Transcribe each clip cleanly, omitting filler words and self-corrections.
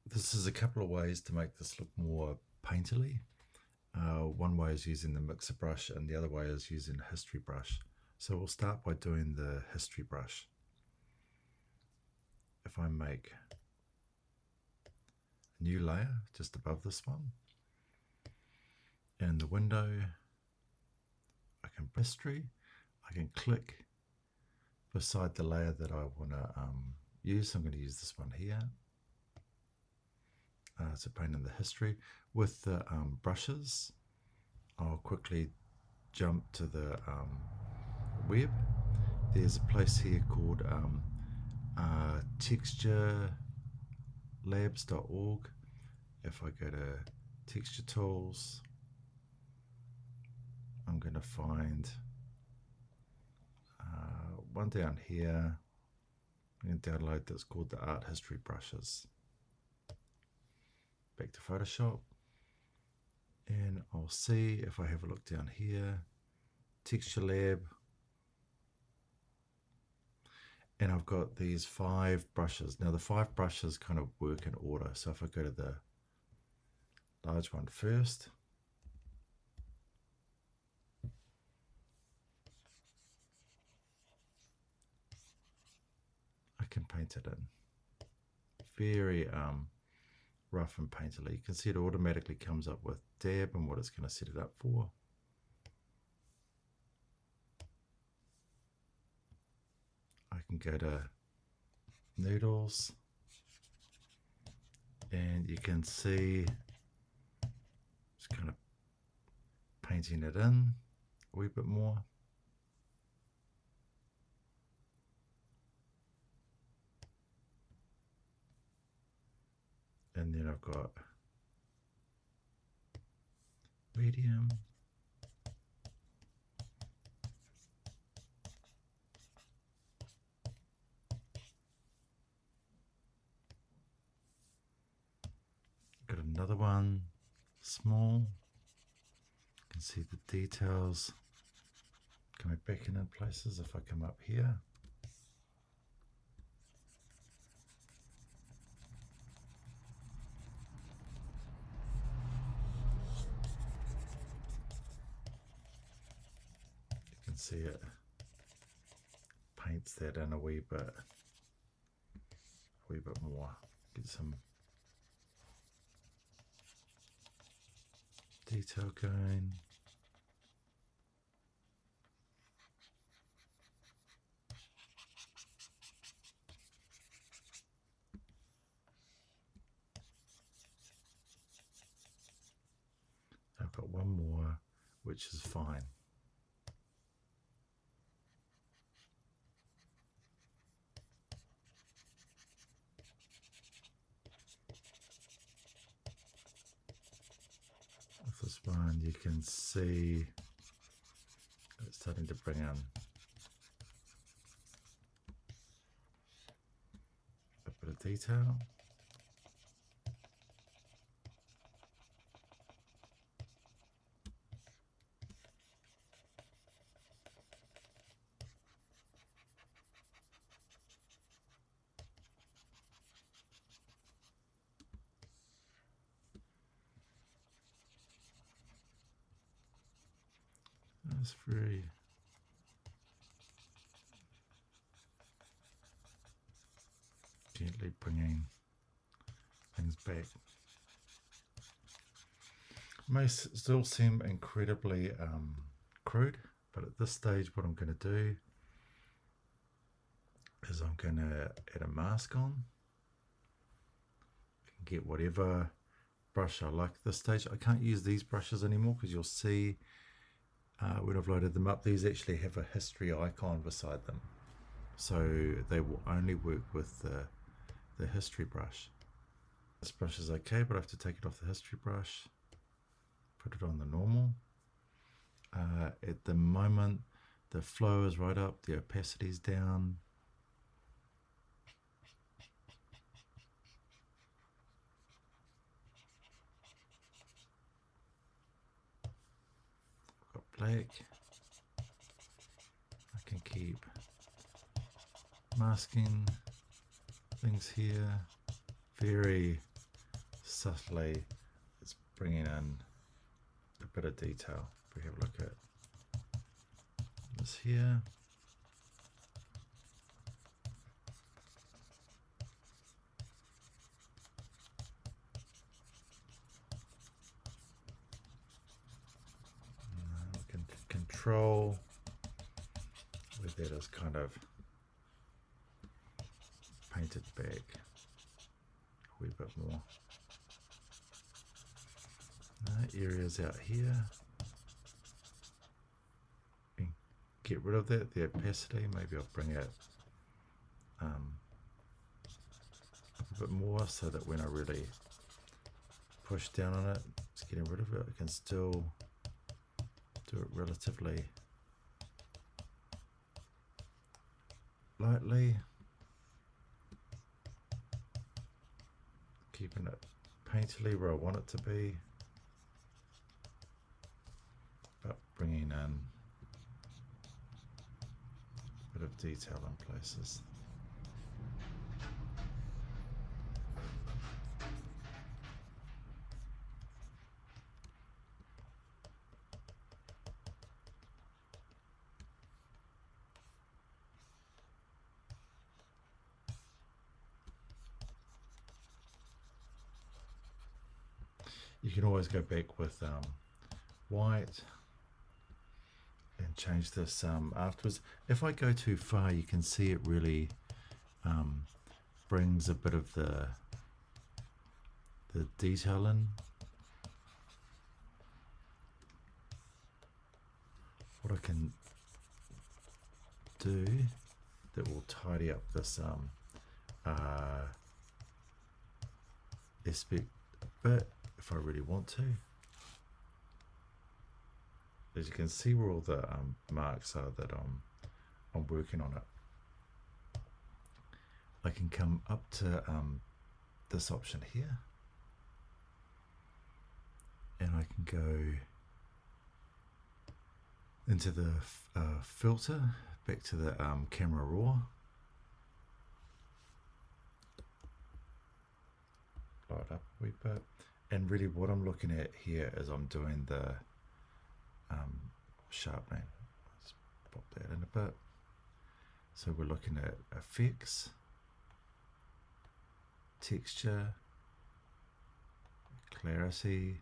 This is a couple of ways to make this look more painterly. One way is using the mixer brush and the other way is using a history brush. So we'll start by doing the history brush. If I make a new layer just above this one, in the window, I can history, I can click beside the layer that I want to use. So I'm going to use this one here. So paint in the history. With the brushes, I'll quickly jump to the web. There's a place here called texturelabs.org. If I go to texture tools, I'm going to find one down here. I'm going to download that's called the Art History Brushes. Back to Photoshop, and I'll see if I have a look down here, Texture Lab, and I've got these 5 brushes. Now the 5 brushes kind of work in order. So if I go to the large one first, I can paint it in. Very rough and painterly. You can see it automatically comes up with dab and what it's going to set it up for. I can go to noodles and you can see just kind of painting it in a wee bit more. And then I've got medium. Got another one, small. You can see the details coming back in places. If I come up here, you can see it paints that in a wee bit more. Get some detail going. I've got one more, which is fine. With this one, you can see it's starting to bring in a bit of detail. That's very gently bringing things back. May still seem incredibly crude, but at this stage what I'm going to do is I'm going to add a mask on. I can get whatever brush I like at this stage. I can't use these brushes anymore because you'll see when I've loaded them up, these actually have a history icon beside them. So they will only work with the history brush. This brush is okay, but I have to take it off the history brush, put it on the normal. At the moment, the flow is right up, the opacity is down. I've got black. I can keep masking things here. Very subtly it's bringing in a bit of detail. If we have a look at this here, we can control where that is kind of painted back a wee bit more. Areas out here, get rid of that, the opacity. Maybe I'll bring it a bit more so that when I really push down on it, it's getting rid of it. I can still do it relatively lightly, keeping it painterly where I want it to be, but bringing in a bit of detail in places. You can always go back with white and change this afterwards. If I go too far, you can see it really brings a bit of the detail in. What I can do that will tidy up this aspect a bit, if I really want to. As you can see where all the marks are that I'm working on it. I can come up to this option here, and I can go into the filter, back to the camera raw. Blow it up a wee bit. And really what I'm looking at here is I'm doing the sharpening. Let's pop that in a bit. So we're looking at effects, texture, clarity,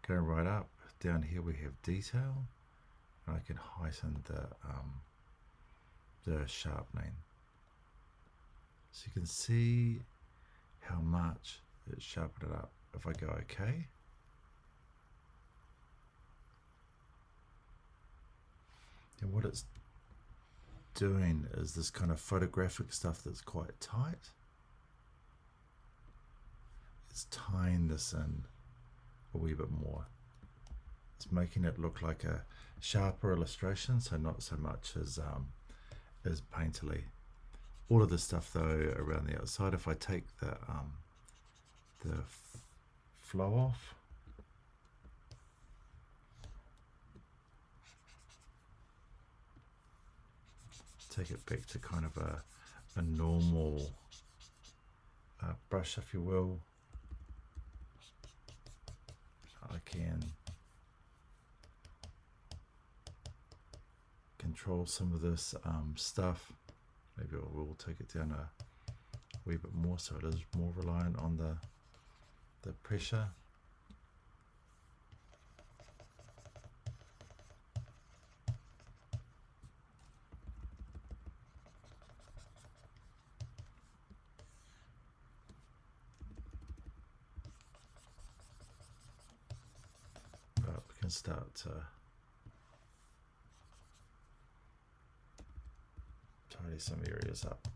going right up. Down here we have detail, and I can heighten the sharpening. So you can see how much it sharpened it up. If I go OK, and what it's doing is this kind of photographic stuff that's quite tight. It's tying this in a wee bit more. It's making it look like a sharper illustration, so not so much as painterly. All of the stuff though around the outside, if I take the flow off, take it back to kind of a normal brush, if you will, I can control some of this stuff. Maybe I will take it down a wee bit more so it is more reliant on the pressure. But we can start to tidy some areas up.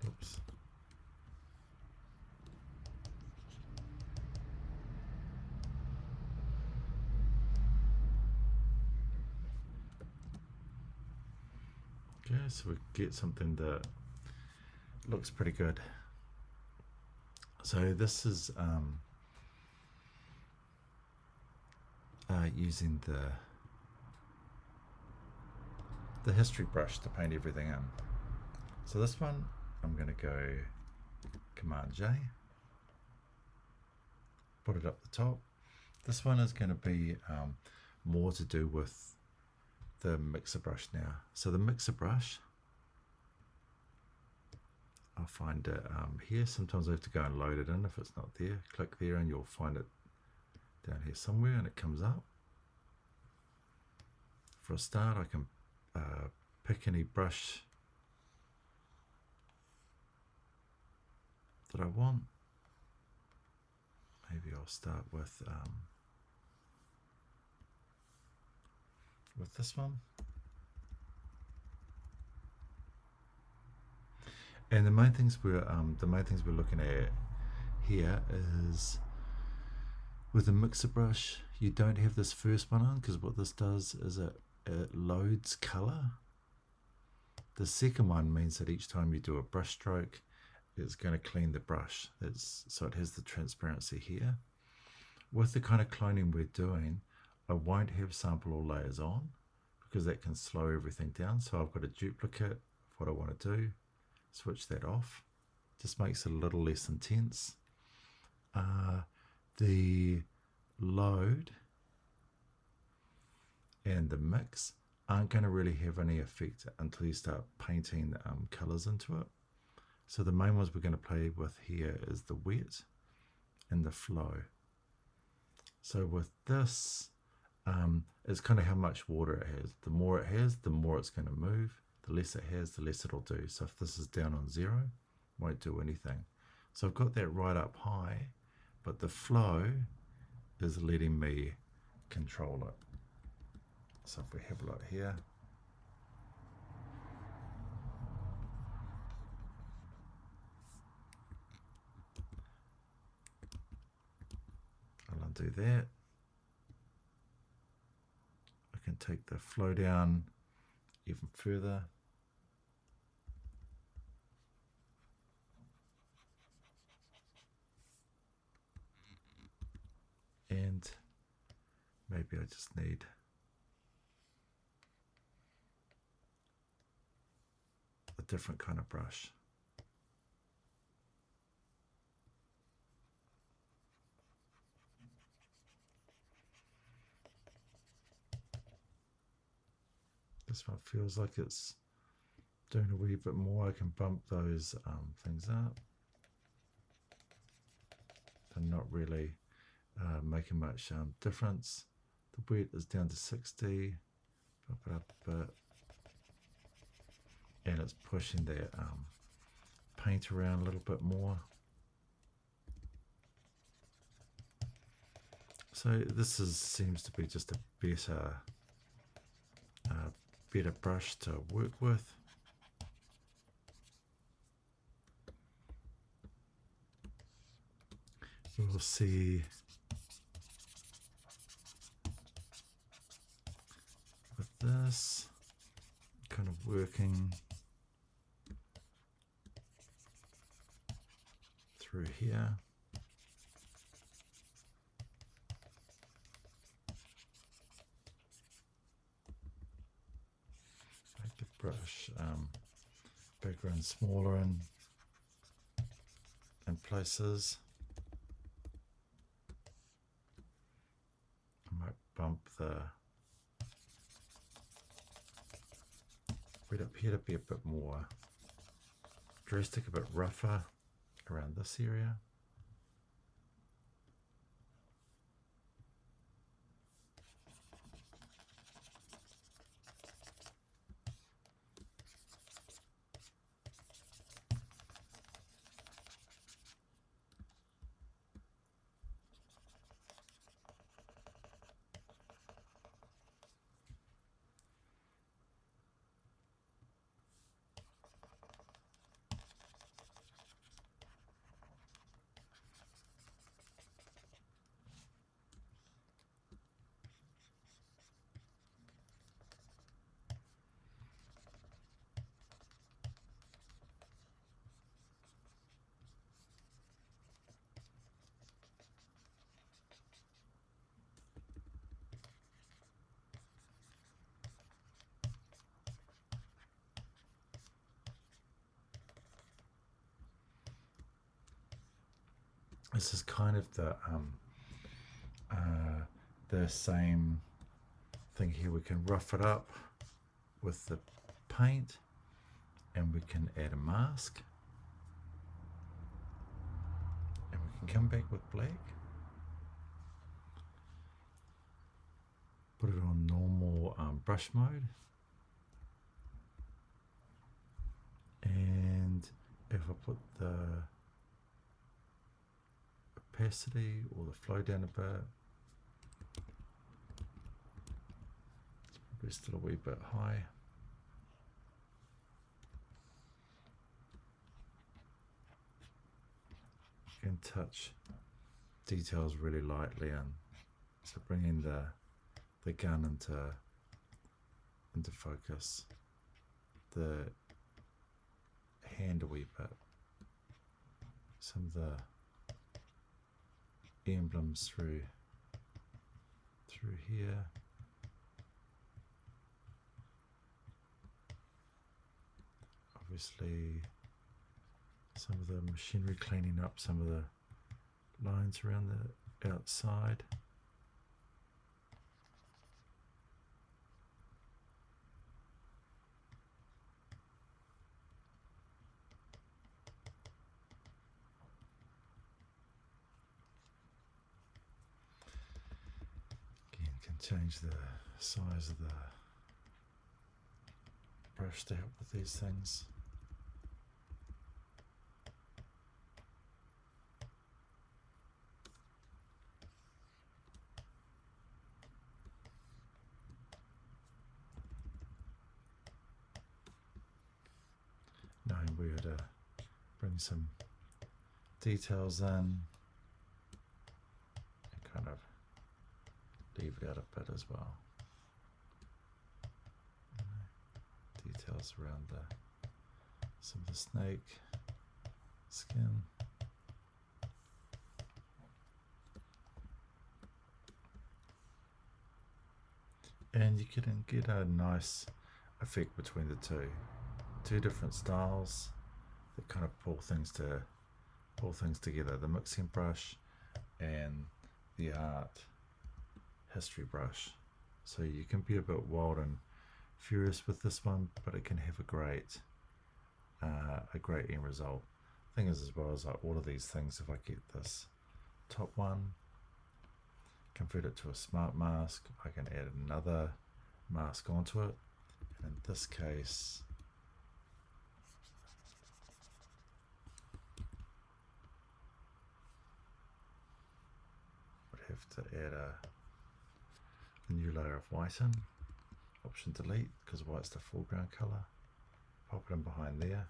Oops. Okay, so we get something that looks pretty good. So this is using the history brush to paint everything in. So this one, I'm going to go Command J, put it up the top. This one is going to be more to do with the mixer brush now. So the mixer brush, I'll find it here. Sometimes I have to go and load it in if it's not there. Click there and you'll find it down here somewhere, and it comes up. For a start, I can pick any brush that I want. Maybe I'll start with this one. And the main things we're looking at here is with the mixer brush, you don't have this first one on, because what this does is it loads color. The second one means that each time you do a brush stroke, it's going to clean the brush. So it has the transparency here. With the kind of cloning we're doing, I won't have sample all layers on, because that can slow everything down. So I've got a duplicate of what I want to do. Switch that off. Just makes it a little less intense. The load and the mix aren't going to really have any effect until you start painting colors into it. So the main ones we're going to play with here is the wet and the flow. So with this, it's kind of how much water it has. The more it has, the more it's going to move. The less it has, the less it'll do. So if this is down on 0, won't do anything. So I've got that right up high, but the flow is letting me control it. So if we have a look here, I'll undo that. I can take the flow down even further. And maybe I just need a different kind of brush. This one feels like it's doing a wee bit more. I can bump those things up. They're not really making much difference. The wet is down to 60. Bump it up a bit. And it's pushing that paint around a little bit more. So this seems to be just a better brush to work with. We'll see with this kind of working through here. Make the brush bigger and smaller in places. I might bump the red up here to be a bit more drastic, a bit rougher around this area. This is kind of the same thing here. We can rough it up with the paint, and we can add a mask, and we can come back with black, put it on normal brush mode, and if I put the opacity or the flow down a bit, it's probably still a wee bit high. You can touch details really lightly, and so bringing the gun into focus, the hand a wee bit, some of the emblems through here. Obviously some of the machinery cleaning up some of the lines around the outside. Again, can change the size of the brush to help with these things. Knowing where to bring some details in and kind of leave it out a bit as well. Details around some of the snake skin. And you can get a nice effect between the two different styles that kind of pull things together, the mixing brush and the art history brush. So you can be a bit wild and furious with this one, but it can have a great end result. Thing is, as well as like all of these things, if I get this top one, convert it to a smart mask, I can add another mask onto it. And in this case, would have to add a new layer of white in. Option delete, because white's the foreground color. Pop it in behind there.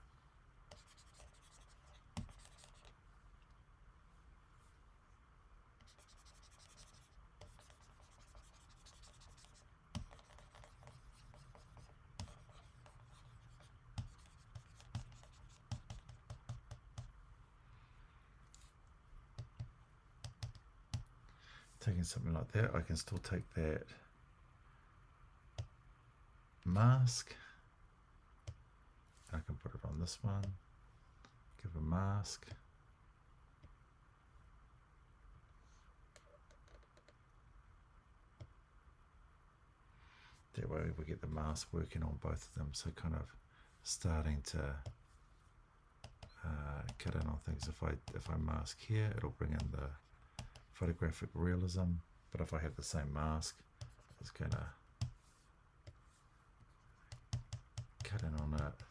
Taking something like that, I can still take that mask, I can put it on this one, give a mask, that way we get the mask working on both of them, so kind of starting to cut in on things. If I mask here, it'll bring in the photographic realism, but if I have the same mask, it's gonna cut in on it.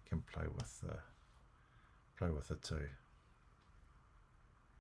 Can play with the two.